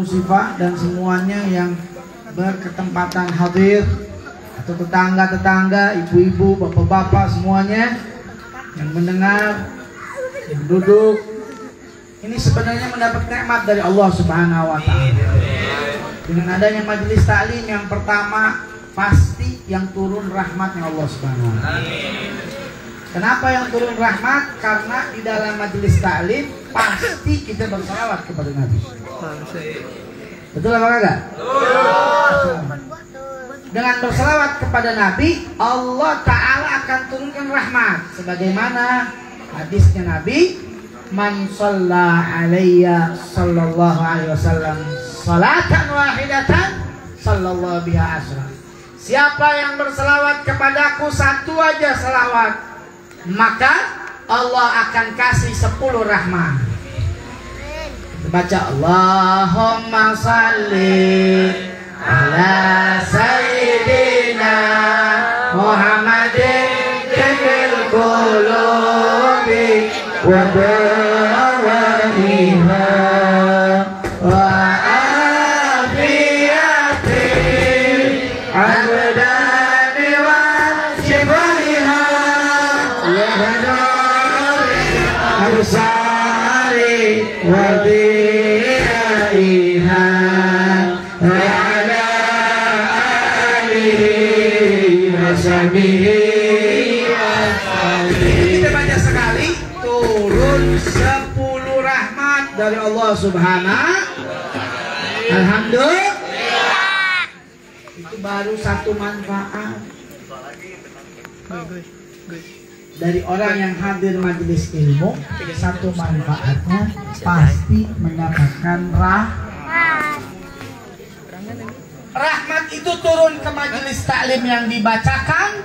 Syifa dan semuanya yang berkesempatan hadir, atau tetangga-tetangga, ibu-ibu, bapak-bapak semuanya yang mendengar, yang duduk, ini sebenarnya mendapat nikmat dari Allah Subhanahu wa Ta'ala. Dengan adanya majelis taklim yang pertama, pasti yang turun rahmatnya Allah Subhanahu wa Ta'ala. Kenapa yang turun rahmat? Karena di dalam majelis taklim pasti kita bersalawat kepada Nabi. Betul apa enggak? Dengan bersalawat kepada Nabi, Allah Ta'ala akan turunkan rahmat. Sebagaimana hadisnya Nabi, man shalla alayya sallallahu alaihi wasallam salatan wahidatan sallallahu biha asra. Siapa yang berselawat kepadaku satu aja selawat, maka Allah akan kasih 10 rahmat. Baca Allahumma salli ala sayyidina Muhammadin fil qulubi wa dawaiha wa afiyatil abdani wa shibaiha absari wa biaiha wa ala alihi wa sahbihi. Kita banyak sekali turun 10 rahmat dari Allah Subhanahu. Alhamdulillah. Itu baru satu manfaat dari orang yang hadir majelis ilmu. Satu manfaatnya pasti mendapatkan rahmat. Itu turun ke majelis taklim yang dibacakan,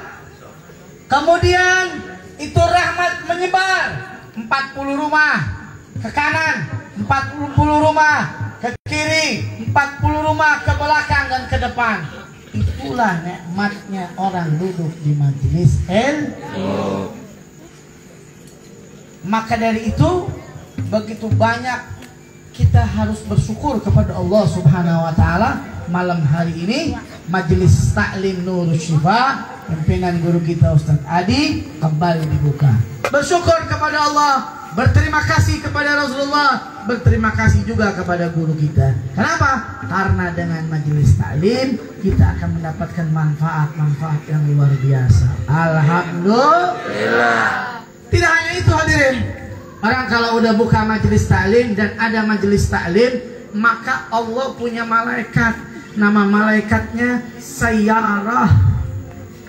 kemudian itu rahmat menyebar 40 rumah ke kanan, 40 rumah ke kiri, 40 rumah ke belakang dan ke depan. Itulah nikmatnya orang duduk di majelis ilmu. Maka dari itu, begitu banyak kita harus bersyukur kepada Allah Subhanahu wa Ta'ala. Malam hari ini majelis taklim Nurus Syifa pimpinan guru kita Ustaz Adi kembali dibuka. Bersyukur kepada Allah, berterima kasih kepada Rasulullah, berterima kasih juga kepada guru kita. Kenapa? Karena dengan majelis taklim kita akan mendapatkan manfaat-manfaat yang luar biasa. Alhamdulillah. Tidak hanya itu hadirin, orang kalau udah buka majelis taklim dan ada majelis taklim, maka Allah punya malaikat. Nama malaikatnya Sayyarah.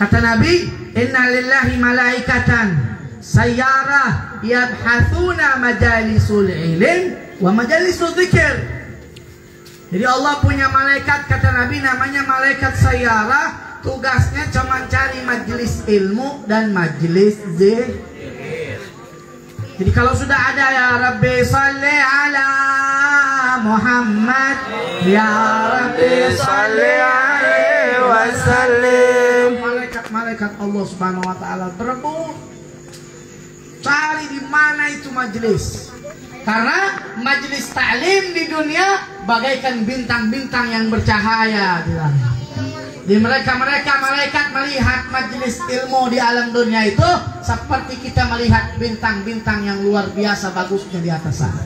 Kata Nabi, inna lillahi malaikatan Sayyarah yabhathuna majalisul ilm wa majalisul dzikir. Jadi Allah punya malaikat, kata Nabi, namanya malaikat Sayyarah. Tugasnya cuma cari majelis ilmu dan majelis dzikir. Jadi kalau sudah ada ya Rabbi salli ala Muhammad, ya Rabbi salli alaihi wasallim, malaikat-malaikat Allah Subhanahu wa Ta'ala berebut cari di mana itu majelis. Karena majelis taklim di dunia bagaikan bintang-bintang yang bercahaya di langit. Di mereka malaikat melihat majelis ilmu di alam dunia itu seperti kita melihat bintang-bintang yang luar biasa bagusnya di atas sana.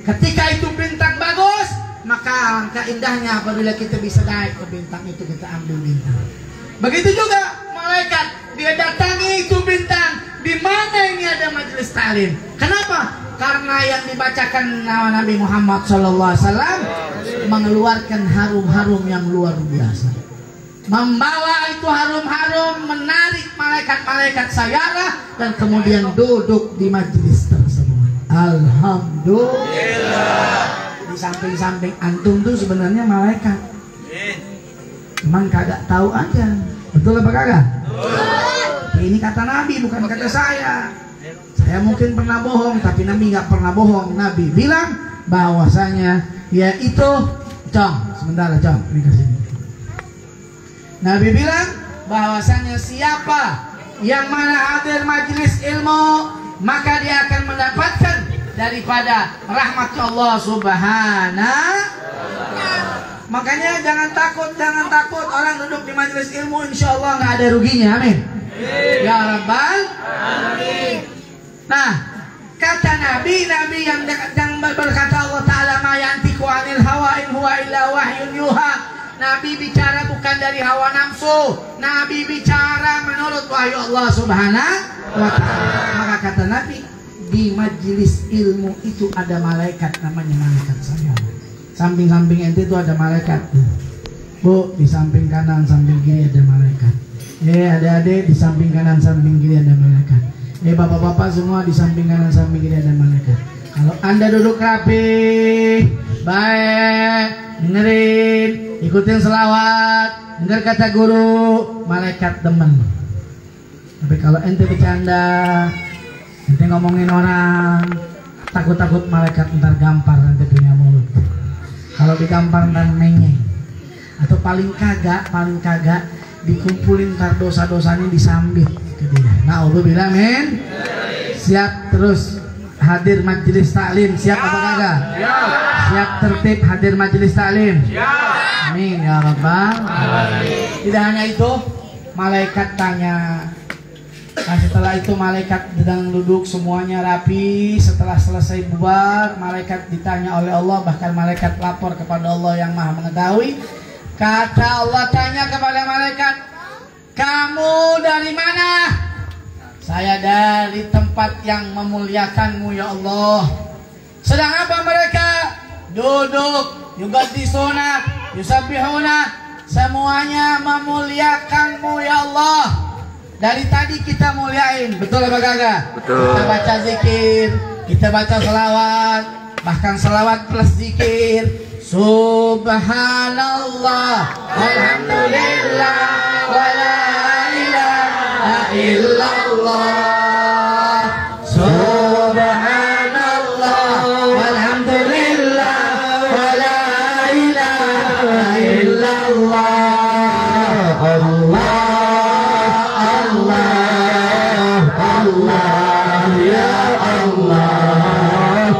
Ketika itu bintang bagus, maka angka indahnya apabila kita bisa naik ke bintang itu, kita ambil bintang. Begitu juga malaikat, dia datangi itu bintang. Di mana ini ada majelis taklim? Kenapa? Karena yang dibacakan Nabi Muhammad SAW mengeluarkan harum-harum yang luar biasa. Membawa itu harum-harum, menarik malaikat-malaikat Sayyarah dan kemudian duduk di majelis tersebut. Alhamdulillah. Di samping-samping antum tuh sebenarnya malaikat. Cuman kagak tahu aja. Betul apa kagak? Betul. Ini kata Nabi, bukan kata saya. Saya mungkin pernah bohong, tapi Nabi nggak pernah bohong. Nabi bilang bahwasanya yaitu sebentar ini kasih. Nabi bilang bahwasanya siapa yang mana hadir majelis ilmu, maka dia akan mendapatkan daripada rahmat Allah Subhanahu Makanya jangan takut orang duduk di majelis ilmu, insya Allah nggak ada ruginya, amin. Ya Rabbal Alamin. Nah, kata Nabi yang berkata Allah Ta'ala ma yantiqu anil hawa in huwa illa wahyun yuha. Nabi bicara bukan dari hawa nafsu, Nabi bicara menurut wahyu Allah Subhanahu wa Ta'ala. Maka kata Nabi, di majelis ilmu itu ada malaikat, namanya malaikat saya. Samping-samping ente itu ada malaikat. Bu, di samping kanan, samping kiri ada malaikat. Adik-adik di samping kanan, samping kiri ada malaikat. Bapak-bapak semua di samping kanan, samping kiri ada malaikat. Kalau Anda duduk rapi, baik, dengerin, ikutin selawat, dengar kata guru, malaikat demen. Tapi kalau ente bercanda, ente ngomongin orang, takut-takut malaikat ntar gampar nanti punya mulut. Kalau digampar ntar mengeng. Atau paling kagak dikumpulin ntar dosa-dosanya disambit ke dia. Na'udzubillah min. Siap terus hadir majelis taklim, siap apa kagak? Siap tertib hadir majelis taklim. Amin ya Rabbal Alamin. Tidak hanya itu, malaikat tanya. Nah, setelah itu malaikat sedang duduk semuanya rapi. Setelah selesai bubar, malaikat ditanya oleh Allah, bahkan malaikat lapor kepada Allah yang Maha Mengetahui. Kata Allah tanya kepada malaikat, kamu dari mana? Saya dari tempat yang memuliakanmu ya Allah. Sedang apa mereka? Duduk, yuqaddisuna, yusabbihuna, semuanya memuliakanmu ya Allah. Dari tadi kita muliain, betul apa kagak? Betul. Kita baca zikir, kita baca selawat, bahkan selawat plus zikir. Subhanallah, alhamdulillah, wa la ilaha illallah. Subhanallah, alhamdulillah, wa la ilaha illallah. Allah, ya Allah,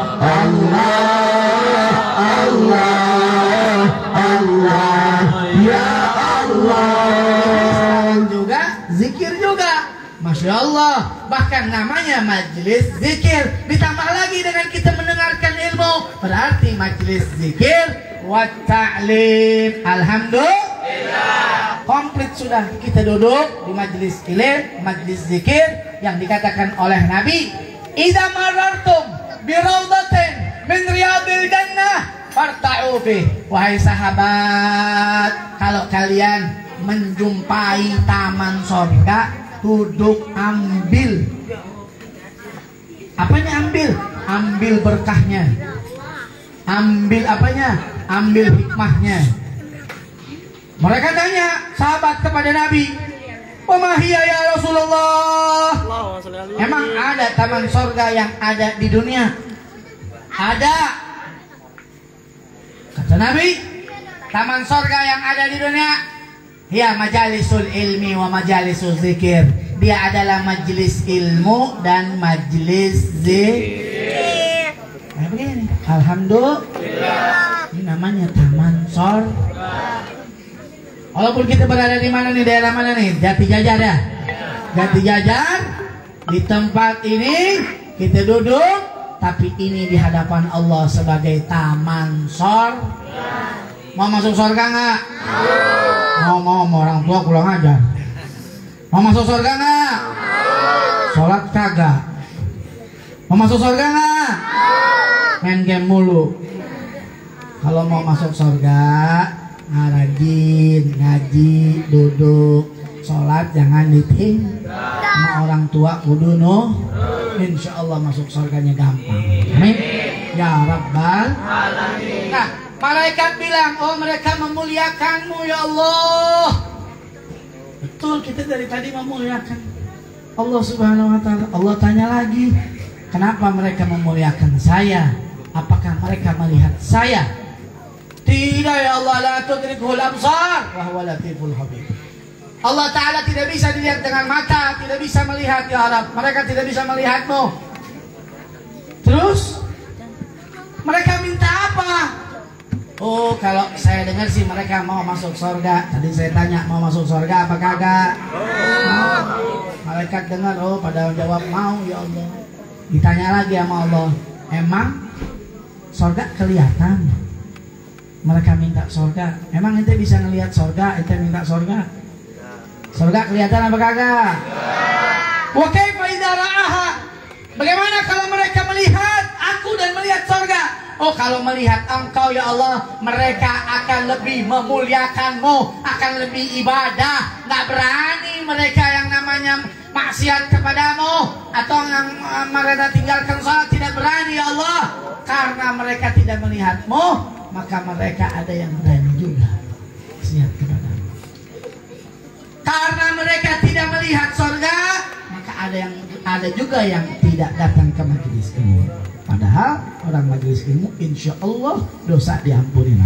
Allah, ya Allah. Juga zikir juga, masya Allah. Bahkan namanya majelis zikir. Ditambah lagi dengan kita mendengarkan ilmu, berarti majelis zikir wa ta'lim. Alhamdulillah, komplit sudah. Kita duduk di majelis ilmu, majelis zikir yang dikatakan oleh Nabi, idza marartum bi rawdatin min riyadil jannah farta'u fi. Wahai sahabat, kalau kalian menjumpai taman surga, duduk ambil. Apanya ambil? Ambil berkahnya. Ambil apanya? Ambil hikmahnya. Mereka tanya sahabat kepada Nabi, "Wa ma hiya ya Rasulullah?" Emang ada taman surga yang ada di dunia? Ada. Kata Nabi, taman surga yang ada di dunia, ya majalisul ilmi wa majalisul zikir. Dia adalah majelis ilmu dan majelis zikir. Nah, begini. Alhamdulillah. Ini namanya taman surga. Walaupun kita berada di mana nih, daerah mana nih? Jati Jajar ya? Jati Jajar. Di tempat ini kita duduk, tapi ini di hadapan Allah sebagai taman surga. Mau masuk surga nggak? Mau orang tua pulang aja. Mau masuk surga nggak? Sholat kagak. Mau masuk surga nggak? Main game mulu. Kalau mau masuk surga, rajin ngaji, duduk, sholat jangan ditinggal. Sama orang tua kudu insya Allah masuk surganya gampang. Amin ya Rabbal Alamin. Nah, malaikat bilang, oh mereka memuliakanmu ya Allah. Betul, kita dari tadi memuliakan Allah Subhanahu wa Ta'ala. Allah tanya lagi, kenapa mereka memuliakan saya? Apakah mereka melihat saya? Tidak ya Allah, la tudrikul absar wa huwa latiful khabir. Allah Ta'ala tidak bisa dilihat dengan mata, tidak bisa melihat ya Allah. Mereka tidak bisa melihatmu. Terus mereka minta apa? Oh, kalau saya dengar sih mereka mau masuk surga. Tadi saya tanya mau masuk surga apa kagak? Mau. Malaikat dengar, oh pada jawab mau ya Allah. Ditanya lagi sama Allah, emang surga kelihatan? Mereka minta surga. Emang ente bisa ngelihat surga? Ente minta surga? Surga kelihatan apa kagak? Wa kaifa idza ra'aha? Bagaimana kalau mereka melihat aku dan melihat surga? Oh, kalau melihat engkau ya Allah, mereka akan lebih memuliakanmu, akan lebih ibadah. Nggak berani mereka yang namanya maksiat kepadamu atau yang mereka tinggalkan salat, tidak berani ya Allah. Karena mereka tidak melihatmu, maka mereka ada yang berani juga maksiat kepadamu. Karena mereka tidak melihat surga, maka ada juga yang tidak datang ke majelis ilmu. Padahal orang majelis ilmu insya Allah dosa diampuni.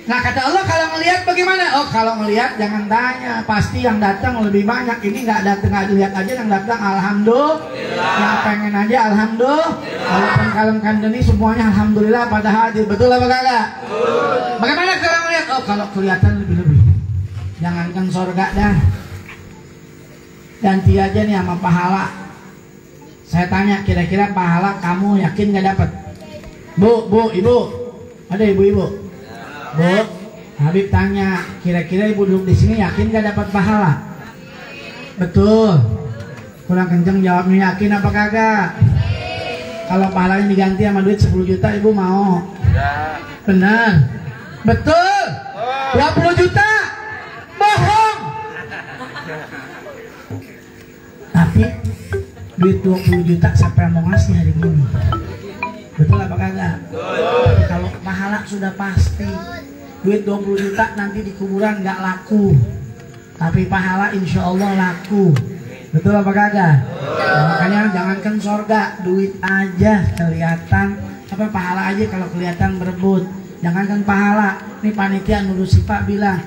Nah kata Allah kalau ngelihat bagaimana? Oh kalau ngelihat jangan tanya, pasti yang datang lebih banyak. Ini nggak datang nggak dilihat aja, yang datang alhamdulillah, yang pengen aja alhamdulillah. Walaupun kalem kandeni semuanya alhamdulillah pada hadir, betul apa kagak? Bagaimana kalau ngelihat? Oh kalau kelihatan lebih-lebih. Jangankan surga dah, ganti aja nih sama pahala. Saya tanya, kira-kira pahala kamu yakin gak dapat? Bu, ibu, ada ibu-ibu? Bu, Habib tanya, kira-kira ibu duduk di sini yakin gak dapat pahala? Betul. Kurang kenceng jawabnya, yakin apa kagak? Kalau pahalanya diganti sama duit 10 juta, ibu mau? Benar. Betul. 20 juta. Bohong. Tapi duit 20 juta siapa yang mau ngasih hari ini? Betul apa kagak? Kalau pahala sudah pasti. Duit 20 juta nanti di kuburan nggak laku, tapi pahala insya Allah laku. Betul apa kagak? Nah, makanya jangankan surga, duit aja kelihatan, apa pahala aja kalau kelihatan berebut. Jangankan pahala, nih panitia Nurul Sipa bilang,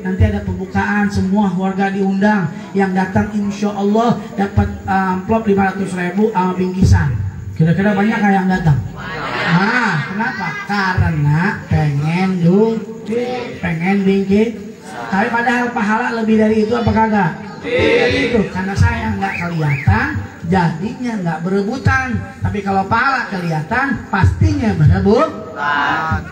nanti ada pembukaan, semua warga diundang, yang datang insya Allah dapat amplop 500.000 sama bingkisan. Kira-kira banyak nggak yang datang? Nah, kenapa? Karena pengen bingkis. Tapi padahal pahala lebih dari itu apa kagak? Itu karena saya nggak kelihatan, jadinya nggak berebutan. Tapi kalau pahala kelihatan, pastinya berebutan.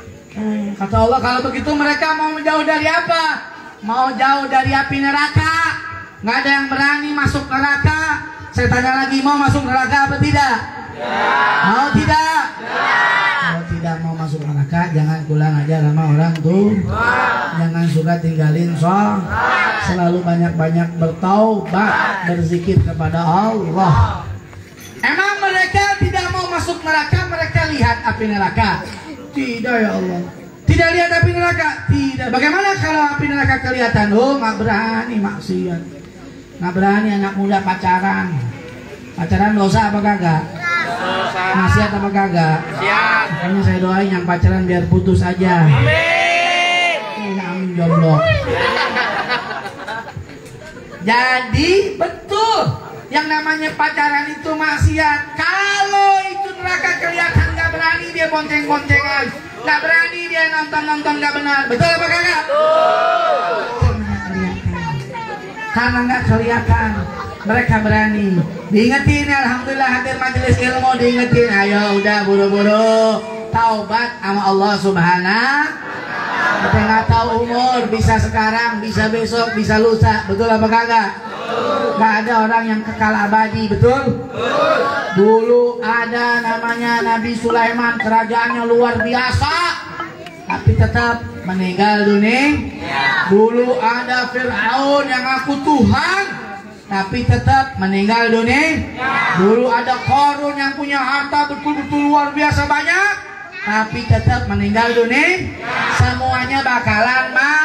Kata Allah kalau begitu mereka mau jauh dari apa? Mau jauh dari api neraka. Nggak ada yang berani masuk neraka. Saya tanya lagi, mau masuk neraka apa tidak? Mau tidak? Kalau tidak mau masuk neraka, jangan pulang aja sama orang tuh. Jangan suka tinggalin sholat. Selalu banyak-banyak bertaubat, berzikir kepada Allah. Emang mereka tidak mau masuk neraka, mereka lihat api neraka? Tidak ya Allah. Tidak lihat api neraka? Tidak. Bagaimana kalau api neraka kelihatan? Oh, nggak berani maksiat. Nggak berani anak muda pacaran. Pacaran dosa apa kagak? Maksiat apa kagak? Makanya saya doain yang pacaran biar putus aja. Amin. Amin jomblo. Jadi betul, yang namanya pacaran itu maksiat. Kalau itu neraka kelihatan, nggak berani dia bonceng-boncengan, nggak berani dia nonton-nonton nggak benar. Betul apa kagak? Karena nggak kelihatan, mereka berani. Diingetin, alhamdulillah hadir majelis ilmu, diingetin. Ayo udah buru-buru taubat sama Allah Subhanahu. Kita nggak tahu umur, bisa sekarang, bisa besok, bisa lusa. Betul apa kagak? Gak ada orang yang kekal abadi, betul? Dulu ada namanya Nabi Sulaiman, kerajaannya luar biasa, tapi tetap meninggal dunia. Dulu ada Fir'aun yang ngaku Tuhan, tapi tetap meninggal dunia. Dulu ada Qarun yang punya harta betul-betul luar biasa banyak, tapi tetap meninggal dunia. Semuanya bakalan mati.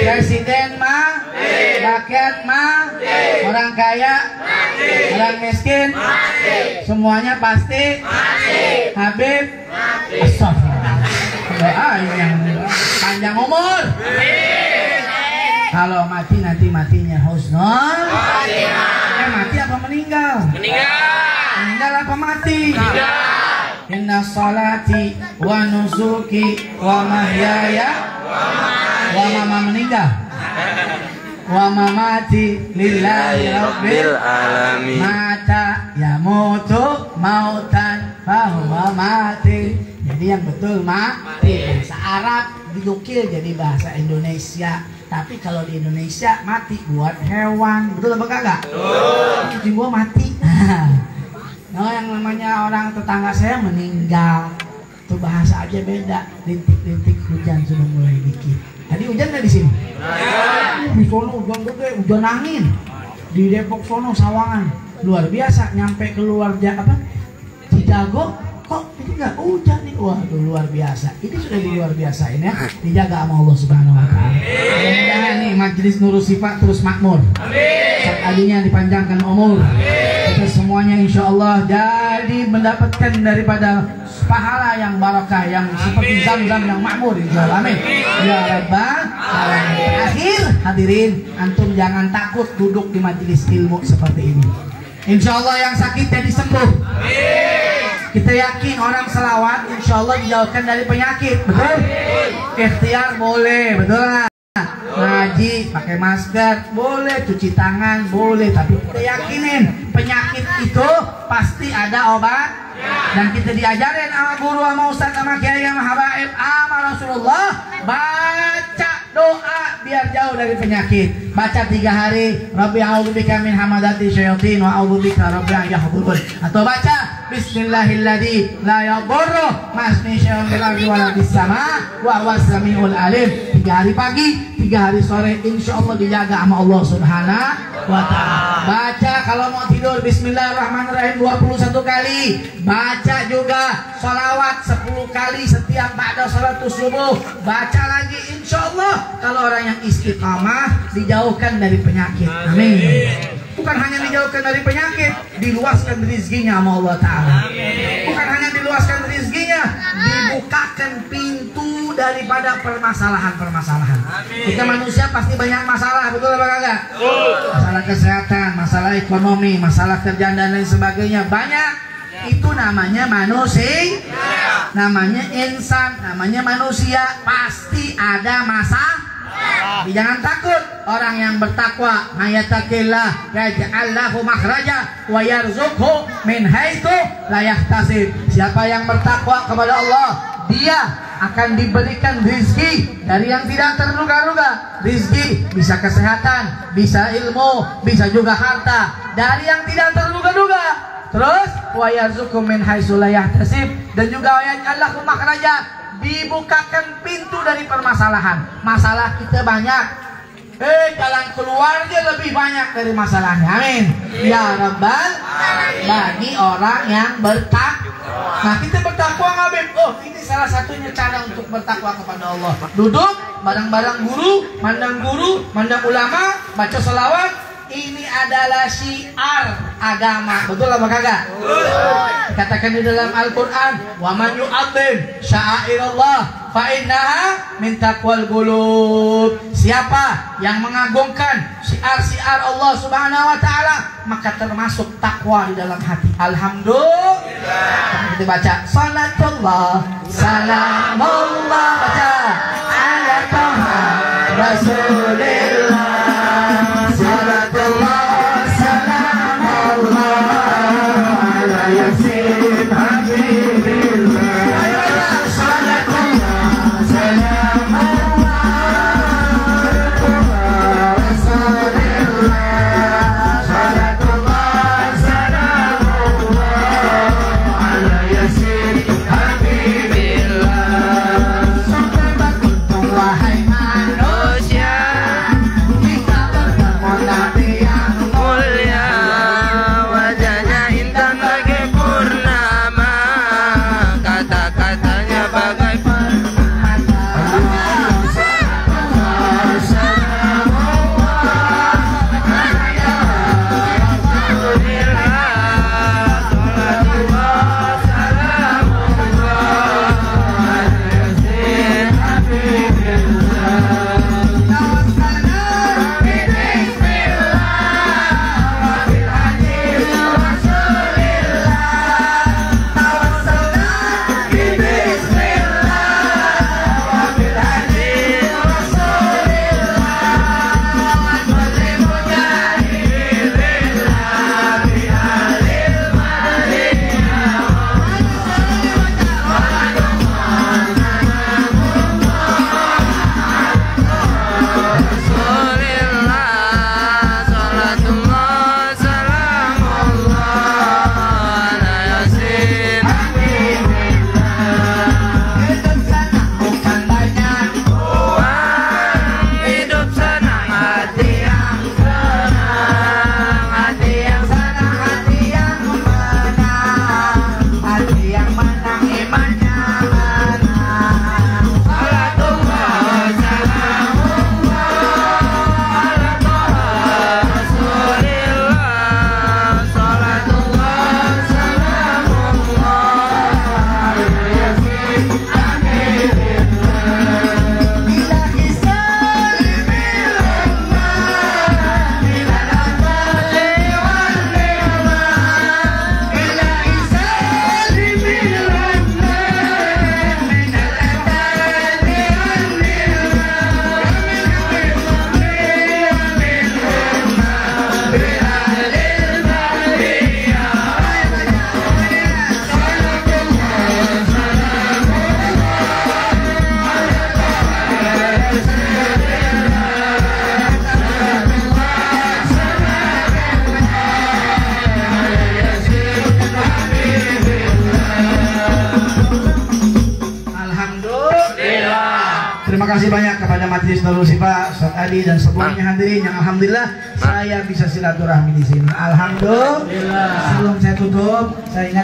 Presiden mati, rakyat mati, orang kaya mati, orang miskin mati, semuanya pasti mati. Habib mati. Doa yang panjang umur. Kalau mati nanti matinya husnul khotimah. Mati apa meninggal? Meninggal. Meninggal apa mati? Meninggal. inna salati wa nusuki wa mahyaya wa mama meninggal wa mamati lillahi rabbil alamin. Mata yamutu mautan fahuwa mati. Jadi yang betul mati. Bahasa Arab dinukil jadi bahasa Indonesia. Tapi kalau di Indonesia mati buat hewan. Betul apa kagak? Betul. Kucing gua mati. Nah, yang namanya orang tetangga saya meninggal. Itu bahasa aja beda. Rintik-rintik hujan sudah mulai dikit. Tadi hujan nggak di sini? Di sono hujan gede, hujan angin. Di Depok sono Sawangan luar biasa. Nyampe keluar Cijago, kok ini nggak hujan nih? Waduh luar biasa. Ini sudah di luar biasa ini ya. Dijaga sama Allah Subhanahu Wa Taala. Mudah-mudahan nih Majelis Nurul Sifat terus makmur. Adinya dipanjangkan umur. Kita semuanya insya Allah jadi mendapatkan daripada pahala yang barakah yang seperti zam-zam yang makmur insya Allah. Amin ya rabbal alamin. Akhir hadirin, antum jangan takut duduk di majelis ilmu seperti ini. Insya Allah yang sakit jadi sembuh. Kita yakin orang selawat insya Allah dijauhkan dari penyakit. Betul? Ikhtiar boleh, betul nggak? Ngaji, pakai masker, boleh, cuci tangan, boleh. Tapi kita yakinin penyakit itu pasti ada obat. Dan kita diajarin sama guru, sama ustaz, sama kiai, sama habaib, sama Rasulullah, baca doa biar jauh dari penyakit. Baca 3 hari, Rabbi a'udzubika min hamadati syayatin wa a'udzubika Rabbi an yahdurun. Atau baca Bismillahilladzi la yadurru ma'asmi syai'un fil ardi wa la fis sama' wa huwas samiul alim. 3 hari pagi, 3 hari sore, insya Allah dijaga sama Allah Subhanahu wa Ta'ala. Baca kalau mau tidur Bismillahirrahmanirrahim 21 kali. Baca juga sholawat 10 kali setiap ba'da sholatus subuh. Baca lagi insya Allah kalau orang yang istiqamah dijauhkan dari penyakit. Amin. Bukan hanya dijauhkan dari penyakit, diluaskan rezekinya sama Allah Ta'ala. Bukan hanya diluaskan rezekinya, dibukakan pintu daripada permasalahan-permasalahan. Kita manusia pasti banyak masalah, betul apa kagak? Masalah kesehatan, masalah ekonomi, masalah kerjaan dan lain sebagainya banyak. Itu namanya manusia, namanya insan, namanya manusia. Pasti ada masalah. Jangan takut. Orang yang bertakwa, ayatakillah yaj'al lahu makhraja wa yarzuqhu min haitsu la yahtasib. Siapa yang bertakwa kepada Allah, dia akan diberikan rizki dari yang tidak terduga-duga. Rizki bisa kesehatan, bisa ilmu, bisa juga harta dari yang tidak terduga-duga. Terus wa yarzuqhu min haitsu la yahtasib, dan juga yaj'al lahu makhraja, dibukakan pintu dari permasalahan. Masalah kita banyak, jalan keluarnya lebih banyak dari masalahnya. Amin ya rabbal alamin. Bagi orang yang bertakwa. Nah, kita bertakwa ngabib. Oh, ini salah satunya cara untuk bertakwa kepada Allah. Duduk bareng-bareng guru, mandang ulama, baca selawat. Ini adalah syiar agama. Betul apa kagak? Katakan di dalam Al-Quran, wa man yu'adzim sya'airallah fa innaha min taqwal qulub. Siapa yang mengagungkan syiar-syiar Allah Subhanahu wa Ta'ala, maka termasuk takwa di dalam hati. Alhamdulillah. Kita baca salatullah salamullah, baca ala taha rasulillah. Wahai manusia kasih banyak kepada Majelis Darul Syifa, Ustaz Adi dan semuanya hadirin yang alhamdulillah saya bisa silaturahmi di sini. Alhamdulillah. Sebelum saya tutup, saya ingat